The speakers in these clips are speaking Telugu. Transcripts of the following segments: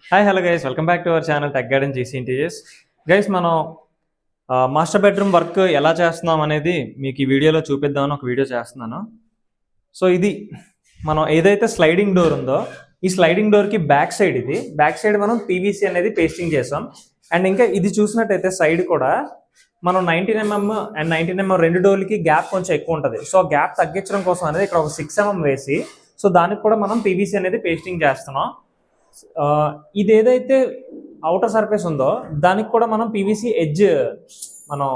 Hi hello guys, welcome back to our channel tech garden GC interiors. Guys, మనం మాస్టర్ బెడ్రూమ్ వర్క్ ఎలా చేస్తున్నాం అనేది మీకు ఈ వీడియోలో చూపిద్దామని ఒక వీడియో చేస్తున్నాను. సో ఇది మనం ఏదైతే స్లైడింగ్ డోర్ ఉందో ఈ స్లైడింగ్ డోర్కి బ్యాక్ సైడ్ మనం పీవీసీ అనేది పేస్టింగ్ చేసాం. అండ్ ఇంకా ఇది చూసినట్టయితే సైడ్ కూడా మనం 19mm అండ్ 19mm రెండు డోర్లకి గ్యాప్ కొంచెం ఎక్కువ ఉంటుంది. సో గ్యాప్ తగ్గించడం కోసం అనేది ఇక్కడ ఒక 6mm వేసి సో దానికి కూడా మనం పీవీసీ అనేది పేస్టింగ్ చేస్తున్నాం. ఇది ఏదైతే అవుటర్ సర్ఫేస్ ఉందో దానికి కూడా మనం పీవీసీ ఎడ్జ్ మనం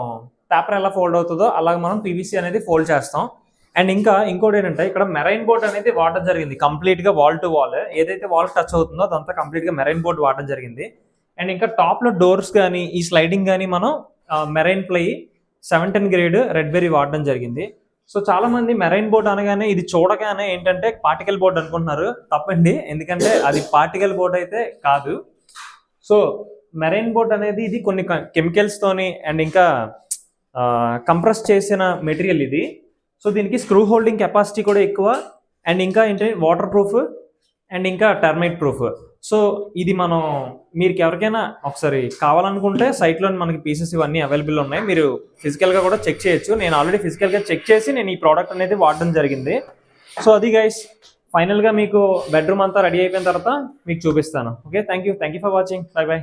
పేపర్ ఎలా ఫోల్డ్ అవుతుందో అలాగే మనం పీవీసీ అనేది ఫోల్డ్ చేస్తాం. అండ్ ఇంకోటి ఏంటంటే ఇక్కడ మెరైన్ బోర్డ్ అనేది వాడడం జరిగింది. కంప్లీట్గా వాల్ టు వాల్ ఏదైతే వాల్ టచ్ అవుతుందో అదంతా కంప్లీట్గా మెరైన్ బోర్డ్ వాడడం జరిగింది. అండ్ ఇంకా టాప్లో డోర్స్ కానీ ఈ స్లైడింగ్ కానీ మనం marine ply 710 grade red berry వాడడం జరిగింది. సో చాలా మంది మెరైన్ బోర్డ్ అనగానే ఇది చూడగానే ఏంటంటే పార్టికల్ బోర్డ్ అనుకుంటున్నారు. తప్పండి, ఎందుకంటే అది పార్టికల్ బోర్డ్ అయితే కాదు. సో మెరైన్ బోర్డ్ అనేది ఇది కొన్ని కెమికల్స్తోని అండ్ ఇంకా కంప్రెస్ చేసిన మెటీరియల్ ఇది. సో దీనికి స్క్రూ హోల్డింగ్ కెపాసిటీ కూడా ఎక్కువ అండ్ ఇంకా ఏంటంటే వాటర్ ప్రూఫ్ అండ్ ఇంకా టర్మైట్ ప్రూఫ్. సో ఇది మీరు ఎవరికైనా ఒకసారి కావాలనుకుంటే సైట్లో మనకి పీసెస్ ఇవన్నీ అవైలబుల్ ఉన్నాయి. మీరు ఫిజికల్గా కూడా చెక్ చేయొచ్చు. నేను ఆల్రెడీ ఫిజికల్గా చెక్ చేసి నేను ఈ ప్రోడక్ట్ అనేది వాడడం జరిగింది. సో అది గైస్, ఫైనల్గా మీకు బెడ్రూమ్ అంతా రెడీ అయిపోయిన తర్వాత మీకు చూపిస్తాను. Okay, thank you for watching. By by.